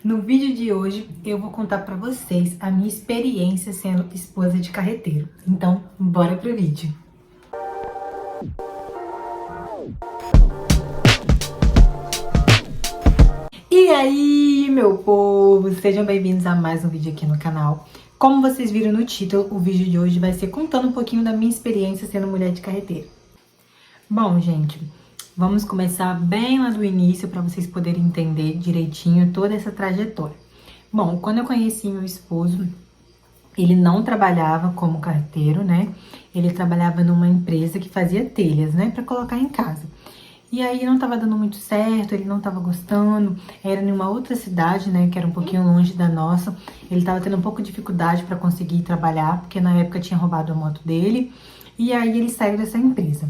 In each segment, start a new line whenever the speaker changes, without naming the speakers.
No vídeo de hoje eu vou contar pra vocês a minha experiência sendo esposa de carreteiro. Então, bora pro vídeo. E aí, meu povo, sejam bem-vindos a mais um vídeo aqui no canal. Como vocês viram no título, o vídeo de hoje vai ser contando um pouquinho da minha experiência sendo mulher de carreteiro. Bom, gente, vamos começar bem lá do início para vocês poderem entender direitinho toda essa trajetória. Bom, quando eu conheci meu esposo, ele não trabalhava como carteiro, né? Ele trabalhava numa empresa que fazia telhas, né? Para colocar em casa. E aí não tava dando muito certo, ele não tava gostando, era em uma outra cidade, né, que era um pouquinho longe da nossa. Ele tava tendo um pouco de dificuldade para conseguir trabalhar, porque na época tinha roubado a moto dele. E aí ele saiu dessa empresa.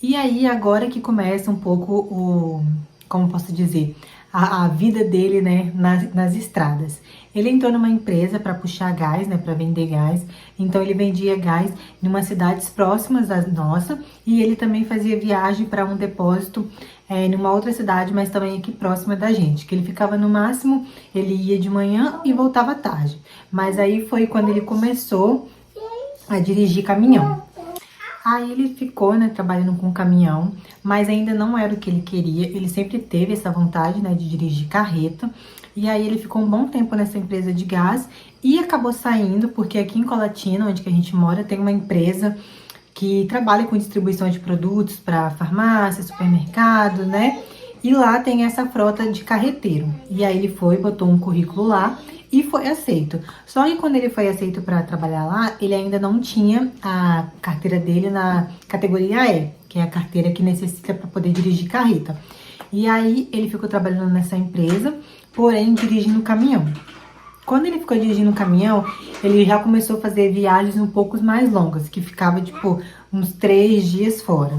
E aí agora que começa um pouco o, como posso dizer, a vida dele, né, nas estradas. Ele entrou numa empresa para puxar gás, né, para vender gás. Então ele vendia gás em umas cidades próximas da nossa e ele também fazia viagem para um depósito em uma outra cidade, mas também aqui próxima da gente. Que ele ficava no máximo, ele ia de manhã e voltava à tarde. Mas aí foi quando ele começou a dirigir caminhão. Aí ele ficou, né, trabalhando com caminhão, mas ainda não era o que ele queria. Ele sempre teve essa vontade, né, de dirigir carreta. E aí ele ficou um bom tempo nessa empresa de gás e acabou saindo, porque aqui em Colatina, onde que a gente mora, tem uma empresa que trabalha com distribuição de produtos para farmácia, supermercado, né? E lá tem essa frota de carreteiro. E aí ele foi, botou um currículo lá e foi aceito. Só que quando ele foi aceito para trabalhar lá, ele ainda não tinha a carteira dele na categoria E, que é a carteira que necessita para poder dirigir carreta. E aí ele ficou trabalhando nessa empresa, porém dirigindo caminhão. Quando ele ficou dirigindo caminhão, ele já começou a fazer viagens um pouco mais longas, que ficava tipo uns 3 dias fora.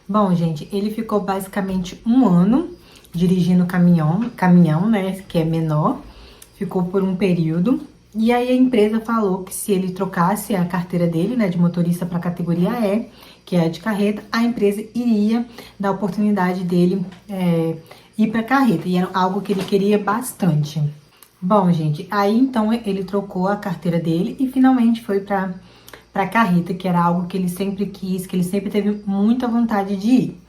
Bom, gente, ele ficou basicamente um ano dirigindo caminhão, né, que é menor. Ficou por um período. E aí a empresa falou que se ele trocasse a carteira dele, né, de motorista para a categoria E, que é a de carreta, a empresa iria dar a oportunidade dele ir para carreta. E era algo que ele queria bastante. Bom, gente, aí então ele trocou a carteira dele e finalmente foi para carreta, que era algo que ele sempre quis, que ele sempre teve muita vontade de ir.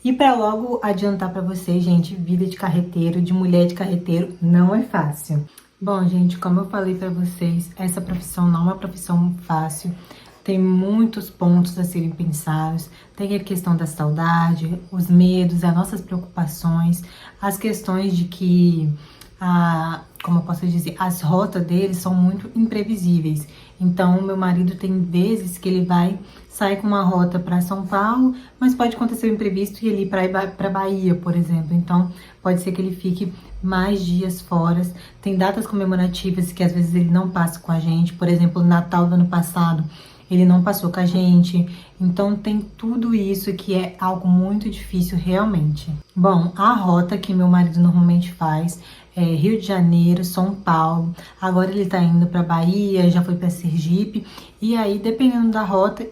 E para logo adiantar para vocês, gente, vida de carreteiro, de mulher de carreteiro, não é fácil. Bom, gente, como eu falei para vocês, essa profissão não é uma profissão fácil. Tem muitos pontos a serem pensados. Tem a questão da saudade, os medos, as nossas preocupações, as questões de que como eu posso dizer, as rotas deles são muito imprevisíveis. Então, meu marido tem vezes que ele vai sair com uma rota para São Paulo, mas pode acontecer um imprevisto e ele ir para Bahia, por exemplo. Então, pode ser que ele fique mais dias fora. Tem datas comemorativas que às vezes ele não passa com a gente. Por exemplo, o Natal do ano passado, ele não passou com a gente. Então, tem tudo isso que é algo muito difícil realmente. Bom, a rota que meu marido normalmente faz é Rio de Janeiro, São Paulo. Agora ele tá indo para Bahia, já foi para Sergipe. E aí, dependendo da rota,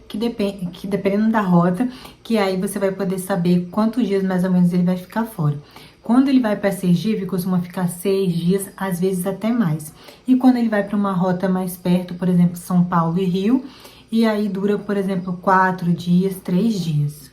dependendo da rota, que aí você vai poder saber quantos dias mais ou menos ele vai ficar fora. Quando ele vai para Sergipe, costuma ficar 6 dias, às vezes até mais. E quando ele vai para uma rota mais perto, por exemplo, São Paulo e Rio, e aí dura, por exemplo, 4 dias, 3 dias.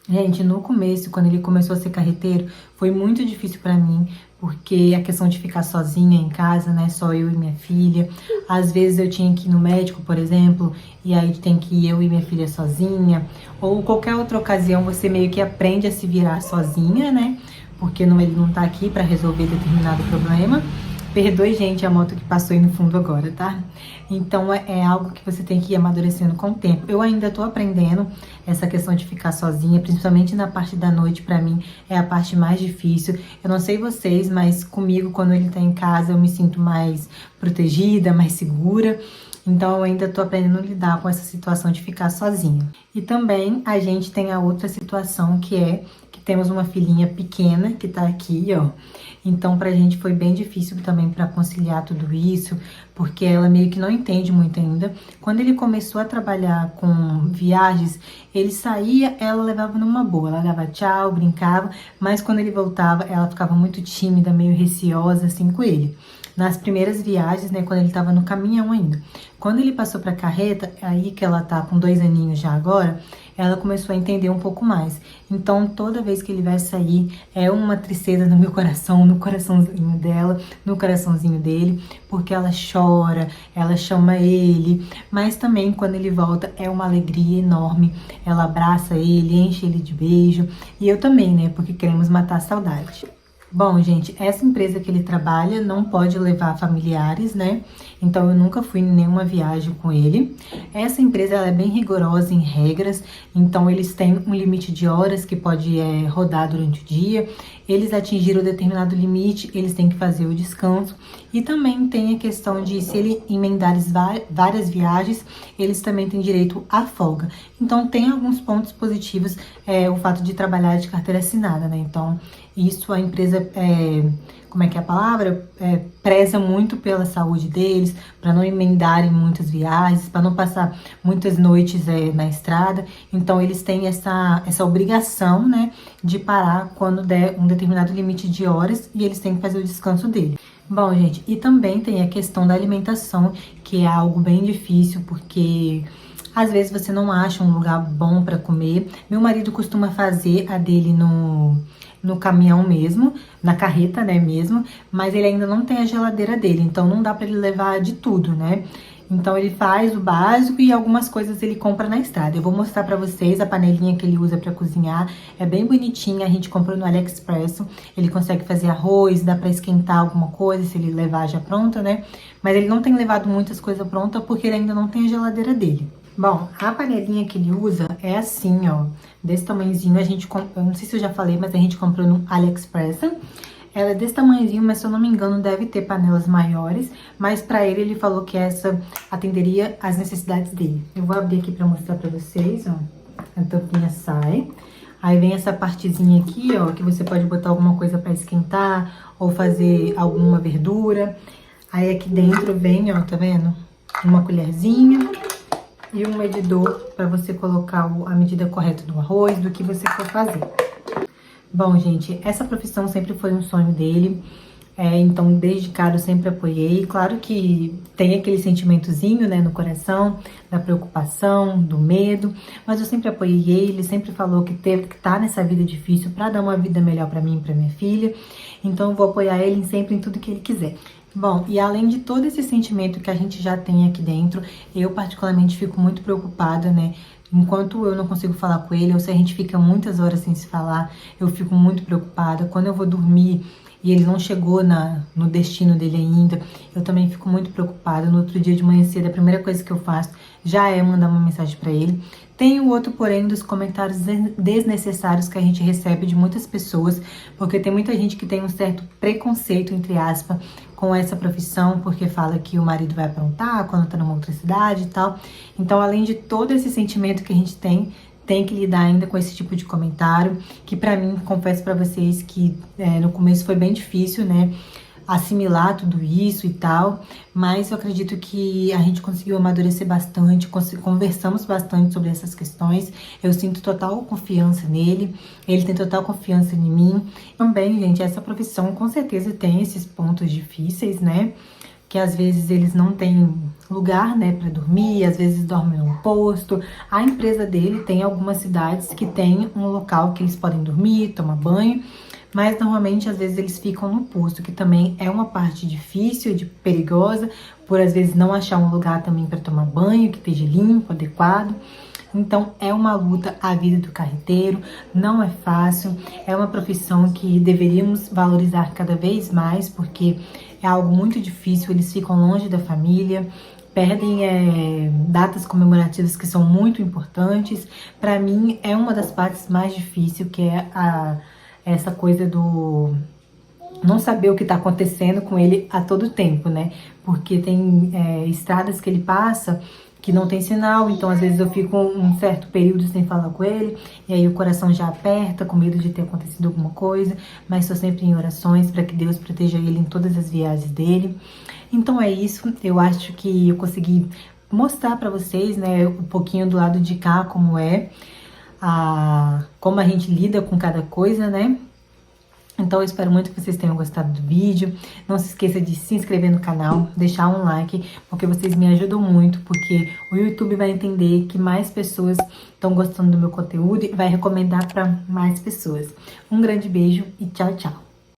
Gente, no começo, quando ele começou a ser carreteiro, foi muito difícil pra mim, porque a questão de ficar sozinha em casa, né, só eu e minha filha. Às vezes eu tinha que ir no médico, por exemplo, e aí tem que ir eu e minha filha sozinha. Ou qualquer outra ocasião, você meio que aprende a se virar sozinha, né, porque ele não tá aqui pra resolver determinado problema. Perdoe, gente, a moto que passou aí no fundo agora, tá? Então, é algo que você tem que ir amadurecendo com o tempo. Eu ainda tô aprendendo essa questão de ficar sozinha, principalmente na parte da noite, pra mim, é a parte mais difícil. Eu não sei vocês, mas comigo, quando ele tá em casa, eu me sinto mais protegida, mais segura. Então, eu ainda tô aprendendo a lidar com essa situação de ficar sozinha. E também, a gente tem a outra situação, que é que temos uma filhinha pequena, que tá aqui, ó. Então pra gente foi bem difícil também para conciliar tudo isso, porque ela meio que não entende muito ainda. Quando ele começou a trabalhar com viagens, ele saía, ela levava numa boa, ela dava tchau, brincava, mas quando ele voltava, ela ficava muito tímida, meio receosa assim com ele. Nas primeiras viagens, né, quando ele tava no caminhão ainda. Quando ele passou pra carreta, aí que ela tá com 2 aninhos já agora, ela começou a entender um pouco mais. Então, toda vez que ele vai sair, é uma tristeza no meu coração, no coraçãozinho dela, no coraçãozinho dele, porque ela chora, ela chama ele, mas também quando ele volta é uma alegria enorme. Ela abraça ele, enche ele de beijo, e eu também, né, porque queremos matar a saudade. Bom, gente, essa empresa que ele trabalha não pode levar familiares, né? Então eu nunca fui em nenhuma viagem com ele. Essa empresa ela é bem rigorosa em regras, então eles têm um limite de horas que pode rodar durante o dia. Eles atingiram determinado limite, eles têm que fazer o descanso. E também tem a questão de se ele emendar várias viagens, eles também têm direito à folga. Então tem alguns pontos positivos o fato de trabalhar de carteira assinada, né? Então isso a empresa, como é que é a palavra? Preza muito pela saúde deles, para não emendarem muitas viagens, para não passar muitas noites na estrada. Então eles têm essa obrigação, né, de parar quando der um determinado limite de horas e eles têm que fazer o descanso dele. Bom, gente, e também tem a questão da alimentação, que é algo bem difícil, porque às vezes você não acha um lugar bom para comer. Meu marido costuma fazer a dele no caminhão mesmo, na carreta, né, mesmo, mas ele ainda não tem a geladeira dele, então não dá para ele levar de tudo, né? Então ele faz o básico e algumas coisas ele compra na estrada. Eu vou mostrar pra vocês a panelinha que ele usa pra cozinhar. É bem bonitinha, a gente comprou no AliExpress. Ele consegue fazer arroz, dá pra esquentar alguma coisa se ele levar já pronta, né? Mas ele não tem levado muitas coisas prontas porque ele ainda não tem a geladeira dele. Bom, a panelinha que ele usa é assim, ó, desse tamanhozinho. A gente comprou, eu não sei se eu já falei, mas a gente comprou no AliExpress. Ela é desse tamanhozinho, mas se eu não me engano deve ter panelas maiores, mas pra ele falou que essa atenderia às necessidades dele. Eu vou abrir aqui pra mostrar pra vocês, ó. A tampinha sai. Aí vem essa partezinha aqui, ó, que você pode botar alguma coisa pra esquentar ou fazer alguma verdura. Aí aqui dentro vem, ó, tá vendo? Uma colherzinha e um medidor para você colocar a medida correta do arroz, do que você for fazer. Bom, gente, essa profissão sempre foi um sonho dele, então desde cara eu sempre apoiei. Claro que tem aquele sentimentozinho, né, no coração, da preocupação, do medo, mas eu sempre apoiei ele, sempre falou que teve que estar nessa vida difícil para dar uma vida melhor para mim e para minha filha, então eu vou apoiar ele sempre em tudo que ele quiser. Bom, e além de todo esse sentimento que a gente já tem aqui dentro, eu particularmente fico muito preocupada, né? Enquanto eu não consigo falar com ele, ou se a gente fica muitas horas sem se falar, eu fico muito preocupada. Quando eu vou dormir e ele não chegou no destino dele ainda, eu também fico muito preocupada. No outro dia de manhã cedo, a primeira coisa que eu faço já é mandar uma mensagem para ele. Tem o outro, porém, dos comentários desnecessários que a gente recebe de muitas pessoas, porque tem muita gente que tem um certo preconceito, entre aspas, com essa profissão, porque fala que o marido vai aprontar quando tá numa outra cidade e tal. Então, além de todo esse sentimento que a gente tem que lidar ainda com esse tipo de comentário, que pra mim, confesso pra vocês que no começo foi bem difícil, né, assimilar tudo isso e tal, mas eu acredito que a gente conseguiu amadurecer bastante, conversamos bastante sobre essas questões. Eu sinto total confiança nele, ele tem total confiança em mim. Também, gente, essa profissão com certeza tem esses pontos difíceis, né, que às vezes eles não têm lugar, né, para dormir, às vezes dormem num posto. A empresa dele tem algumas cidades que tem um local que eles podem dormir, tomar banho, mas normalmente às vezes eles ficam no posto, que também é uma parte difícil, perigosa, por às vezes não achar um lugar também para tomar banho, que esteja limpo, adequado. Então é uma luta a vida do carreteiro, não é fácil, é uma profissão que deveríamos valorizar cada vez mais, porque é algo muito difícil, eles ficam longe da família, perdem datas comemorativas que são muito importantes. Para mim é uma das partes mais difíceis, que é essa coisa do não saber o que está acontecendo com ele a todo tempo, né? Porque tem estradas que ele passa que não tem sinal, então às vezes eu fico um certo período sem falar com ele, e aí o coração já aperta, com medo de ter acontecido alguma coisa, mas estou sempre em orações para que Deus proteja ele em todas as viagens dele. Então é isso, eu acho que eu consegui mostrar para vocês, né, um pouquinho do lado de cá, como é, como a gente lida com cada coisa, né? Então eu espero muito que vocês tenham gostado do vídeo. Não se esqueça de se inscrever no canal, deixar um like, porque vocês me ajudam muito, porque o YouTube vai entender que mais pessoas estão gostando do meu conteúdo e vai recomendar para mais pessoas. Um grande beijo e tchau, tchau!